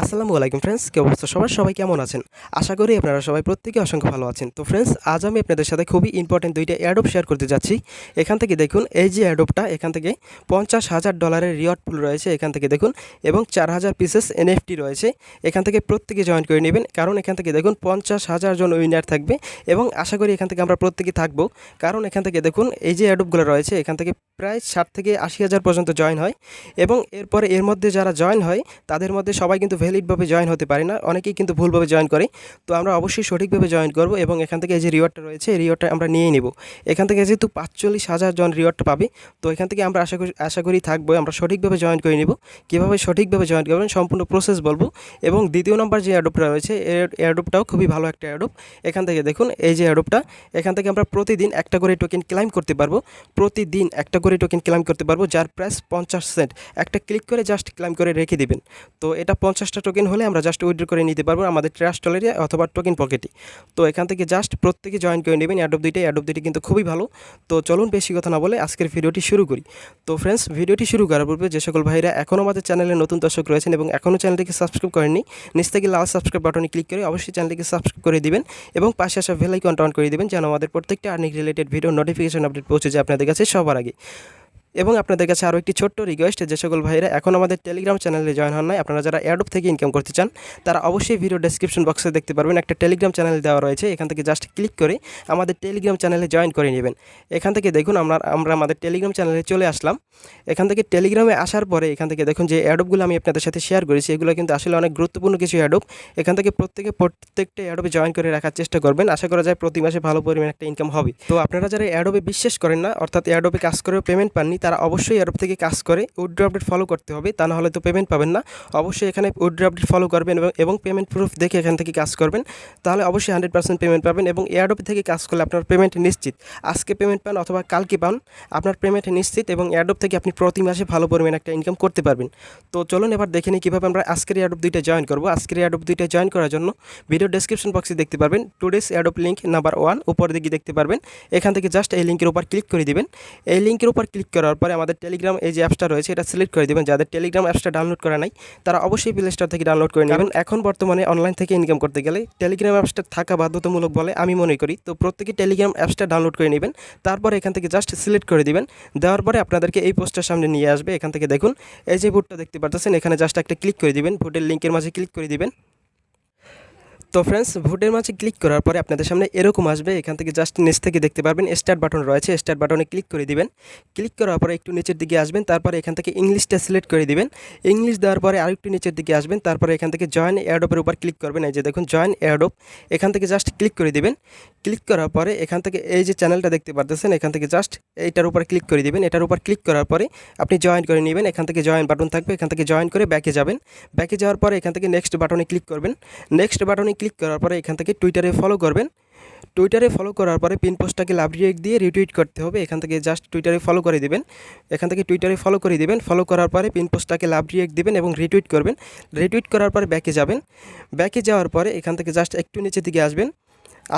আসসালামু আলাইকুম ফ্রেন্ডস, কি অবস্থা সবার? সবাই কেমন আছেন? আশা করি আপনারা সবাই প্রত্যেকে অসংখ্য ভালো আছেন। তো ফ্রেন্ডস, আজ আমি আপনাদের সাথে খুবই ইম্পর্টেন্ট দুইটা এয়ারড্রপ শেয়ার করতে যাচ্ছি। এখান থেকে দেখুন, এই যে এয়ারড্রপটা, এখান থেকে $50,000 রিওয়ার্ড পুল রয়েছে এখান থেকে দেখুন, এবং 4000 পিসেস এনএফটি রয়েছে। এখান থেকে প্রত্যেকে জয়েন করে নেবেন, কারণ এখান থেকে দেখুন 50,000 জন উইনার থাকবে এবং আশা করি এখান থেকে আমরা প্রত্যেকে থাকবো। কারণ এখান থেকে দেখুন, এই যে এয়ারড্রপগুলো রয়েছে এখান থেকে প্রায় 60 থেকে 80,000 পর্যন্ত জয়েন হয়, এবং এরপরে এর মধ্যে যারা জয়েন হয় তাদের মধ্যে সবাই কিন্তু ভ্যালিডভাবে জয়েন হতে পারে না, অনেকেই কিন্তু ভুলভাবে জয়েন করে। তো আমরা অবশ্যই সঠিকভাবে জয়েন করব এবং এখান থেকে এই যে রিওয়ার্ডটা রয়েছে এই রিওয়ার্ডটা আমরা নিয়ে নেব। এখান থেকে যেহেতু 45,000 জন রিওয়ার্ডটা পাবে, তো এখান থেকে আমরা আশা করি থাকবো। আমরা সঠিকভাবে জয়েন করে নেব। কীভাবে সঠিকভাবে জয়েন করবেন সম্পূর্ণ প্রসেস বলবো। এবং দ্বিতীয় নম্বর যে এয়ারড্রপটা রয়েছে এয়ারড্রপটাও খুবই ভালো একটা এয়ারড্রপ। এখান থেকে দেখুন, এই যে এয়ারড্রপটা, এখান থেকে আমরা প্রতিদিন একটা করে টোকেন ক্লাইম করতে পারবো। প্রতিদিন একটা করে টোকেন ক্লাইম করতে পারবো, যার প্রাইস 50 সেন্ট। একটা ক্লিক করে জাস্ট ক্লাইম করে রেখে দিবেন। তো এটা 50টা টোকেন হলে আমরা জাস্ট উইথড্র করে নিতে পারবো আমাদের ট্রাস্ট ওয়ালেটে অথবা টোকেন পকেটে। তো এখান থেকে জাস্ট প্রত্যেকে জয়েন করে নেবেন। এয়ারড্রপ দুইটি কিন্তু খুবই ভালো। তো চলুন বেশি কথা না বলে আজকের ভিডিওটি শুরু করি। তো ফ্রেন্ডস, ভিডিওটি শুরু করার পূর্বে যে সকল ভাইরা এখনও আমাদের চ্যানেলে নতুন দর্শক রয়েছেন এবং এখনও চ্যানেলটিকে সাবস্ক্রাইব করেননি, নিচ থেকে লাল সাবস্ক্রাইব বাটনে ক্লিক করে অবশ্যই চ্যানেলটিকে সাবস্ক্রাইব করে দিবেন এবং পাশে আসা বেল আইকনটা অন করে দিবেন, যেন আমাদের প্রত্যেকটা earning related video notification update পৌঁছে যায় আপনাদের কাছে সবার আগে। এবং আপনাদের কাছে আরও একটি ছোট্ট রিকোয়েস্ট, যে সকল ভাইরা এখন আমাদের টেলিগ্রাম চ্যানেলে জয়েন হন নাই, আপনারা যারা এয়ারড্রপ থেকে ইনকাম করতে চান তারা অবশ্যই ভিডিও ডেসক্রিপশন বক্সে দেখতে পারবেন একটা টেলিগ্রাম চ্যানেল দেওয়া রয়েছে। এখান থেকে জাস্ট ক্লিক করে আমাদের টেলিগ্রাম চ্যানেলে জয়েন করে নেবেন। এখান থেকে দেখুন আমরা আমাদের টেলিগ্রাম চ্যানেলে চলে আসলাম। এখান থেকে টেলিগ্রামে আসার পরে এখান থেকে দেখুন যে এয়ারড্রপগুলো আমি আপনাদের সাথে শেয়ার করেছি, এগুলো কিন্তু আসলে অনেক গুরুত্বপূর্ণ কিছু এয়ারড্রপ। এখান থেকে প্রত্যেকটা এয়ারড্রপে জয়েন করে রাখার চেষ্টা করবেন। আশা করা যায় প্রতি মাসে ভালো পরিমাণ একটা ইনকাম হবে। তো আপনারা যারা এয়ারড্রপে বিশ্বাস করেন না, অর্থাৎ এয়ারড্রপে কাজ করেও পেমেন্ট পাননি, তারা অবশ্যই এয়ারড্রপ থেকে কাজ করে উইথড্র আপডেট ফলো করতে হবে, তা না হলে তো পেমেন্ট পাবেন না। অবশ্যই এখানে উইথড্র আপডেট ফলো করবেন এবং পেমেন্ট প্রুফ দেখে এখান থেকে কাজ করবেন, তাহলে অবশ্যই 100% পেমেন্ট পাবেন। এবং এয়ারড্রপ থেকে কাজ করলে আপনার পেমেন্ট নিশ্চিত। আজকে পেমেন্ট পান অথবা কালকে পান, আপনার পেমেন্ট নিশ্চিত এবং এয়ারড্রপ থেকে আপনি প্রতি মাসে ভালো পরিমাণে একটা ইনকাম করতে পারবেন। তো চলুন এবার দেখে নিই কীভাবে আমরা আজকের এয়ারড্রপ দুইটা জয়েন করবো। আজকের এয়ারড্রপ দুইটা জয়েন করার জন্য ভিডিও ডেসক্রিপশন বক্সে দেখতে পারবেন টুডেস এয়ারড্রপ লিঙ্ক নাম্বার 1 উপর দিকে দেখতে পারবেন। এখান থেকে জাস্ট এই লিঙ্কের উপর ক্লিক করে দিবেন। এই লিঙ্কের উপর ক্লিক করার পরে আমাদের টেলিগ্রাম এই যে অ্যাপসটা রয়েছে এটা সিলেক্ট করে দেবেন। যাদের টেলিগ্রাম অ্যাপসটা ডাউনলোড করা নাই তারা অবশ্যই প্লে স্টোর থেকে ডাউনলোড করে নেবেন। এখন বর্তমানে অনলাইন থেকে ইনকাম করতে গেলে টেলিগ্রাম অ্যাপসটা থাকা বাধ্যতামূলক বলে আমি মনে করি। তো প্রত্যেকে টেলিগ্রাম অ্যাপসটা ডাউনলোড করে নেবেন। তারপরে এখান থেকে জাস্ট সিলেক্ট করে দিবেন। দেওয়ার পরে আপনাদেরকে এই পোস্টের সামনে নিয়ে আসবে। এখান থেকে দেখুন এই যে ভোটটা দেখতে পাচ্ছেন, এখানে জাস্ট একটা ক্লিক করে দিবেন। ভোটের লিঙ্কের মাঝে ক্লিক করে দিবেন। তো ফ্রেন্ডস, ভোটের মাঝে ক্লিক করার পরে আপনাদের সামনে এরকম আসবে। এখান থেকে জাস্ট নিচ থেকে দেখতে পারবেন স্টার্ট বাটন রয়েছে, স্টার্ট বাটনে ক্লিক করে দিবেন। ক্লিক করার পরে একটু নিচের দিকে আসবেন, তারপরে এখান থেকে ইংলিশটা সিলেক্ট করে দিবেন। ইংলিশ দেওয়ার পরে আরেকটু নিচের দিকে আসবেন, তারপরে এখান থেকে জয়েন এয়ারড্রপের উপর ক্লিক করবেন। এই যে দেখুন জয়েন এয়ারড্রপ, এখান থেকে জাস্ট ক্লিক করে দিবেন। ক্লিক করার পরে এখান থেকে এই যে চ্যানেলটা দেখতে পাচ্ছেন, এখান থেকে জাস্ট এইটার উপর ক্লিক করে দিবেন। এটার উপর ক্লিক করার পরে আপনি জয়েন করে নেবেন। এখান থেকে জয়েন বাটন থাকবে, এখান থেকে জয়েন করে ব্যাকে যাবেন। ব্যাকে যাওয়ার পরে এখান থেকে নেক্সট বাটনে ক্লিক করবেন। নেক্সট বাটনে ক্লিক করার পরে এখান থেকে টুইটারে ফলো করবেন। টুইটারে ফলো করার পরে পিন পোস্টটাকে লাভ রিয়েক্ট দিয়ে রিটুইট করতে হবে। এখান থেকে জাস্ট টুইটারে ফলো করে দিবেন। এখান থেকে টুইটারে ফলো করে দিবেন। ফলো করার পরে পিন পোস্টটাকে লাভ রিয়েক্ট দিবেন এবং রিটুইট করবেন। রিটুইট করার পরে ব্যাকে যাবেন। ব্যাকে যাওয়ার পরে এখান থেকে জাস্ট একটু নিচের দিকে আসবেন।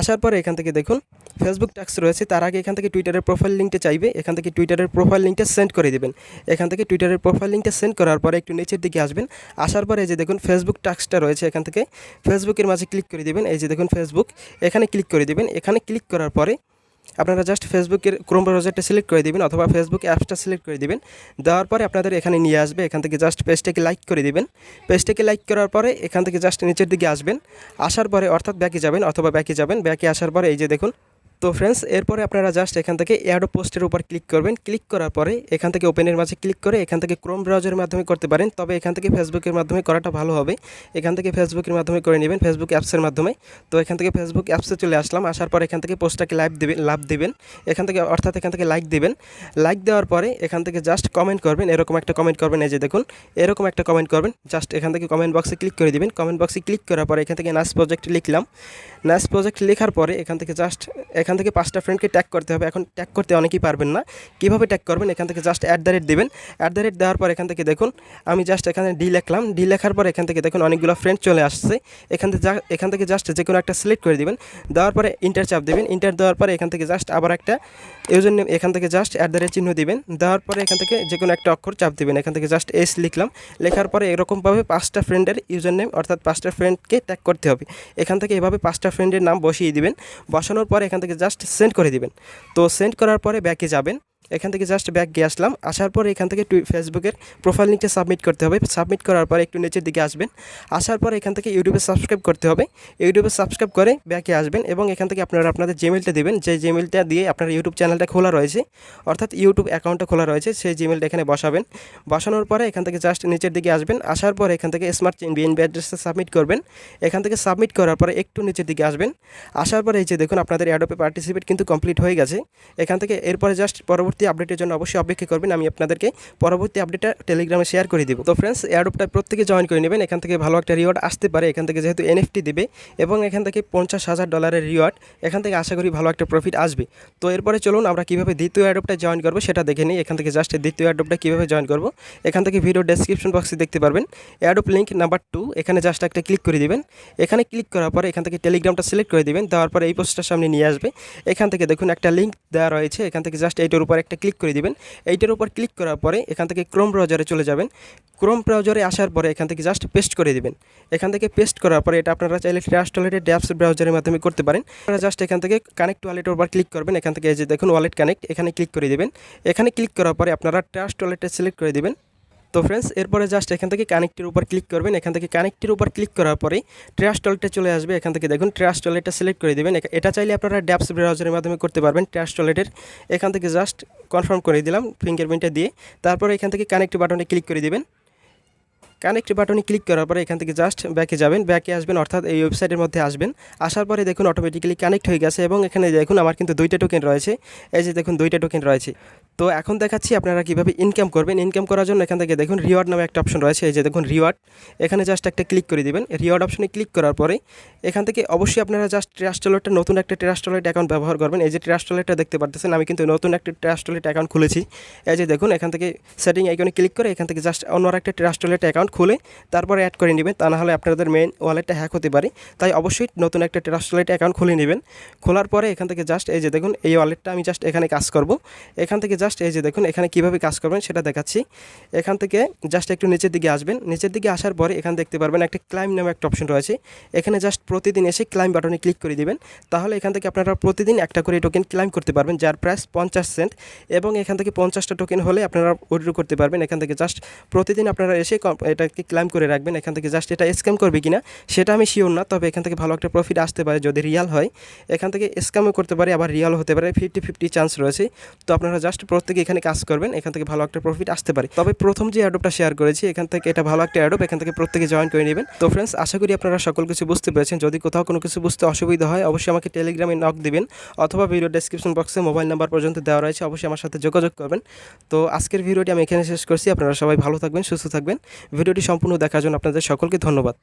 আসার পরে এখান থেকে দেখুন ফেসবুক ট্যাক্স রয়েছে, তার আগে এখান থেকে টুইটারের প্রোফাইল লিঙ্কটা চাইবে। এখান থেকে টুইটারের প্রোফাইল লিঙ্কটা সেন্ড করে দেবেন। এখান থেকে টুইটারের প্রোফাইল লিঙ্কটা সেন্ড করার পরে একটু নিচের দিকে আসবেন। আসার পরে এই যে দেখুন ফেসবুক ট্যাক্সটা রয়েছে, এখান থেকে ফেসবুকের মাঝে ক্লিক করে দেবেন। এই যে দেখুন ফেসবুক, এখানে ক্লিক করে দেবেন। এখানে ক্লিক করার পরে আপনারা জাস্ট ফেসবুকের ক্রোম ব্রাউজারটা সিলেক্ট করে দিবেন অথবা ফেসবুক অ্যাপসটা সিলেক্ট করে দিবেন। দেওয়ার পরে আপনাদের এখানে নিয়ে আসবে। এখান থেকে জাস্ট পেজটাকে লাইক করে দিবেন। পেজটাকে লাইক করার পরে এখান থেকে জাস্ট নিচের দিকে আসবেন। আসার পরে অর্থাৎ ব্যাকে যাবেন অথবা ব্যাকে যাবেন। ব্যাকে আসার পরে এই যে দেখুন। তো ফ্রেন্ডস, এরপরে আপনারা জাস্ট এখান থেকে এয়ারড্রপ পোস্টের উপর ক্লিক করবেন। ক্লিক করার পরে এখান থেকে ওপেনের মাঝে ক্লিক করে এখান থেকে ক্রোম ব্রাউজারের মাধ্যমে করতে পারেন, তবে এখান থেকে ফেসবুকের মাধ্যমে করাটা ভালো হবে। এখান থেকে ফেসবুকের মাধ্যমে করে নেবেন, ফেসবুক অ্যাপসের মাধ্যমে। তো এখান থেকে ফেসবুক অ্যাপসে চলে আসলাম। আসার পর এখান থেকে পোস্টটাকে লাভ দিবেন। এখান থেকে অর্থাৎ এখান থেকে লাইক দিবেন। লাইক দেওয়ার পরে এখান থেকে জাস্ট কমেন্ট করবেন। এরকম একটা কমেন্ট করবেন। এই যে দেখুন এরকম একটা কমেন্ট করবেন। জাস্ট এখান থেকে কমেন্ট বক্সে ক্লিক করে দিবেন। কমেন্ট বক্সে ক্লিক করার পরে এখান থেকে নাস প্রজেক্ট লিখলাম। নাস প্রজেক্ট লেখার পরে এখান থেকে জাস্ট এখান থেকে 5টা ফ্রেন্ডকে ট্যাগ করতে হবে। এখন ট্যাগ করতে অনেকেই পারবেন না, কীভাবে ট্যাগ করবেন? এখান থেকে জাস্ট @ দিবেন। @ দেওয়ার পর এখান থেকে দেখুন আমি জাস্ট এখানে ডি লিখলাম। ডি লেখার পর এখান থেকে দেখুন অনেকগুলো ফ্রেন্ড চলে আসছে। এখান থেকে জাস্ট যে কোনো একটা সিলেক্ট করে দিবেন। দেওয়ার পরে ইন্টার চাপ দেবেন। ইন্টার দেওয়ার পরে এখান থেকে জাস্ট আবার একটা ইউজার নেম, এখান থেকে জাস্ট @ চিহ্ন দিবেন। দেওয়ার পরে এখান থেকে যে কোনো একটা অক্ষর চাপ দিবেন। এখান থেকে জাস্ট এস লিখলাম। লেখার পরে এরকমভাবে 5টা ফ্রেন্ডের ইউজার নেম অর্থাৎ 5টা ফ্রেন্ডকে ট্যাগ করতে হবে। এখান থেকে এভাবে 5টা ফ্রেন্ডের নাম বসিয়ে দিবেন। বসানোর পরে এখান থেকে জাস্ট সেন্ড করে দিবেন। তো সেন্ড করার পরে ব্যাকে যাবেন। এখান থেকে জাস্ট ব্যাক গিয়ে আসলাম। আসার পরে এখান থেকে ফেসবুকের প্রোফাইল লিঙ্কটা সাবমিট করতে হবে। সাবমিট করার পরে একটু নিচের দিকে আসবেন। আসার পরে এখান থেকে ইউটিউবে সাবস্ক্রাইব করতে হবে। ইউটিউবে সাবস্ক্রাইব করে ব্যাকে আসবেন এবং এখান থেকে আপনারা আপনাদের জিমেইলটা দেবেন। যে জিমেইলটা দিয়ে আপনার ইউটিউব চ্যানেলটা খোলা রয়েছে অর্থাৎ ইউটিউব অ্যাকাউন্টটা খোলা রয়েছে, সেই জিমেইলটা এখানে বসাবেন। বসানোর পরে এখান থেকে জাস্ট নিচের দিকে আসবেন। আসার পরে এখান থেকে স্মার্ট বিএনবি অ্যাড্রেসটা সাবমিট করবেন। এখান থেকে সাবমিট করার পরে একটু নিচের দিকে আসবেন। আসার পরে এই যে দেখুন আপনাদের এয়ারড্রপে পার্টিসিপেট কিন্তু কমপ্লিট হয়ে গেছে। এখান থেকে এরপরে জাস্ট পরবর্তী আপডেটের জন্য অবশ্যই অপেক্ষা করবেন। আমি আপনাদেরকে পরবর্তী আপডেটটা টেলিগ্রামে শেয়ার করে দিব। তো ফ্রেন্ডস, এয়ারড্রপটা প্রত্যেকে জয়েন করে নেবেন। এখান থেকে ভালো একটা রিওয়ার্ড আসতে পারে। এখান থেকে যেহেতু এনএফটি দিবে এবং এখান থেকে $50,000 রিওয়ার্ড, এখান থেকে আশা করি ভালো একটা প্রফিট আসবে। তো এরপরে চলুন আমরা কীভাবে দ্বিতীয় এয়ারড্রপটা জয়েন করবো সেটা দেখে নিই। এখান থেকে জাস্ট দ্বিতীয় এয়ারড্রপটা কীভাবে জয়েন করবো এখান থেকে ভিডিও ডেসক্রিপশন বক্সে দেখতে পারবেন। এয়ারড্রপ লিঙ্ক নাম্বার 2, এখানে জাস্ট একটা ক্লিক করে দিবেন। এখানে ক্লিক করার পরে এখান থেকে টেলিগ্রামটা সিলেক্ট করে দিবেন। দেওয়ার পরে এই পোস্টটার সামনে নিয়ে আসবে। এখান থেকে দেখুন একটা লিঙ্ক দেওয়া রয়েছে। এখান থেকে জাস্ট এইটার উপর একটা ক্লিক করে দিবেন। এইটার উপর ক্লিক করার পরে এখান থেকে ক্রোম ব্রাউজারে চলে যাবেন। ক্রোম ব্রাউজারে আসার পরে এখান থেকে জাস্ট পেস্ট করে দিবেন। এখান থেকে পেস্ট করার পরে এটা আপনারা চাইলে ট্রাস্ট ওয়ালেটের ড্যাপস ব্রাউজারের মাধ্যমে করতে পারেন। আপনারা জাস্ট এখান থেকে কানেক্ট ওয়ালেটের উপর ক্লিক করবেন। এখান থেকে এই যে দেখুন ওয়ালেট কানেক্ট, এখানে ক্লিক করে দিবেন। এখানে ক্লিক করার পরে আপনারা ট্রাস্ট ওয়ালেটটা সিলেক্ট করে দিবেন। তো ফ্রেন্ডস, এরপরে জাস্ট এখান থেকে কানেক্টের উপর ক্লিক করবেন। এখান থেকে কানেক্টের উপর ক্লিক করার পরে ট্রাস্ট ওয়ালেটে চলে আসবে। এখান থেকে দেখুন ট্রাস্ট ওয়ালেটটা সিলেক্ট করে দেবেন। এটা চাইলে আপনারা ড্যাপস ব্রাউজারের মাধ্যমে করতে পারবেন ট্রাস্ট ওয়ালেটের। এখান থেকে জাস্ট কনফার্ম করে দিলাম ফিঙ্গারপ্রিন্টটা দিয়ে। তারপরে এখান থেকে কানেক্ট বাটনে ক্লিক করে দিবেন। কানেক্ট বাটনে ক্লিক করার পরে এখান থেকে জাস্ট ব্যাকে যাবেন। ব্যাকে আসবেন অর্থাৎ এই ওয়েবসাইটের মধ্যে আসবেন। আসার পরে দেখুন অটোমেটিক্যালি কানেক্ট হয়ে গেছে এবং এখানে দেখুন আমার কিন্তু 2টা টোকেন রয়েছে। এই যে দেখুন 2টা টোকেন রয়েছে। তো এখন দেখাচ্ছি আপনারা কীভাবে ইনকাম করবেন। ইনকাম করার জন্য এখান থেকে দেখুন রিওয়ার্ড নামে একটা অপশন রয়েছে। এই যে দেখুন রিওয়ার্ড, এখানে জাস্ট একটা ক্লিক করে দিবেন। রিওয়ার্ড অপশনে ক্লিক করার পরে এখান থেকে অবশ্যই আপনারা জাস্ট ট্রাস্ট ওয়ালেটটা নতুন একটা ট্রাস্ট ওয়ালেট অ্যাকাউন্ট ব্যবহার করবেন। এই যে ট্রাস্ট ওয়ালেটটা দেখতে পাচ্ছেন, আমি কিন্তু নতুন একটা ট্রাস্ট ওয়ালেট অ্যাকাউন্ট খুলেছি। এই যে দেখুন এখান থেকে সেটিং আইকনে ক্লিক করে এখান থেকে জাস্ট অন্য একটা ট্রাস্ট ওয়ালেট অ্যাকাউন্ট খুলে তারপরে অ্যাড করে নেবেন। তা না হলে আপনাদের মেইন ওয়ালেটটা হ্যাক হতে পারে। তাই অবশ্যই নতুন একটা ট্রাস্ট ওয়ালেট অ্যাকাউন্ট খুলে নেবেন। খোলার পরে এখান থেকে জাস্ট এই যে দেখুন এই ওয়ালেটটা আমি জাস্ট এখানে কাজ করব। এখান থেকে জাস্ট এই যে দেখুন এখানে কীভাবে কাজ করবেন সেটা দেখাচ্ছি। এখান থেকে জাস্ট একটু নিচের দিকে আসবেন। নিচের দিকে আসার পরে এখানে দেখতে পারবেন একটা ক্লাইম নামে একটা অপশন রয়েছে। এখানে জাস্ট প্রতিদিন এসে ক্লাইম বাটনে ক্লিক করে দিবেন। তাহলে এখান থেকে আপনারা প্রতিদিন একটা করে টোকেন ক্লাইম করতে পারবেন, যার প্রাইস 50 সেন্ট এবং এখান থেকে 50টা টোকেন হলে আপনারা উইথড্র করতে পারবেন। এখান থেকে জাস্ট প্রতিদিন আপনারা এসে এটাকে ক্লাইম করে রাখবেন। এখান থেকে জাস্ট এটা স্ক্যাম করবে কিনা সেটা আমি শিওর না, তবে এখান থেকে ভালো একটা প্রফিট আসতে পারে যদি রিয়াল হয়। এখান থেকে স্ক্যামও করতে পারে আবার রিয়াল হতে পারে, 50-50 চান্স রয়েছে। তো আপনারা জাস্ট প্রত্যেকে এখানে কাজ করবেন, এখান থেকে ভালো একটা প্রফিট আসতে পারে। তবে প্রথম যে এয়ারড্রপটা শেয়ার করেছি এখান থেকে এটা ভালো একটা এয়ারড্রপ, এখান থেকে প্রত্যেকে জয়েন করে নেবেন। তো ফ্রেন্ডস, আশা করি আপনারা সকল কিছু বুঝতে পেরেছেন। যদি কোথাও কোনো কিছু বুঝতে অসুবিধা হয় অবশ্যই আমাকে টেলিগ্রামে নক দিবেন অথবা ভিডিও ডেসক্রিপশন বক্সে মোবাইল নাম্বার পর্যন্ত দেওয়া রয়েছে, অবশ্যই আমার সাথে যোগাযোগ করবেন। তো আজকের ভিডিওটি আমি এখানে শেষ করছি। আপনারা সবাই ভালো থাকবেন, সুস্থ থাকবেন। ভিডিওটি সম্পূর্ণ দেখার জন্য আপনাদের সকলকে ধন্যবাদ।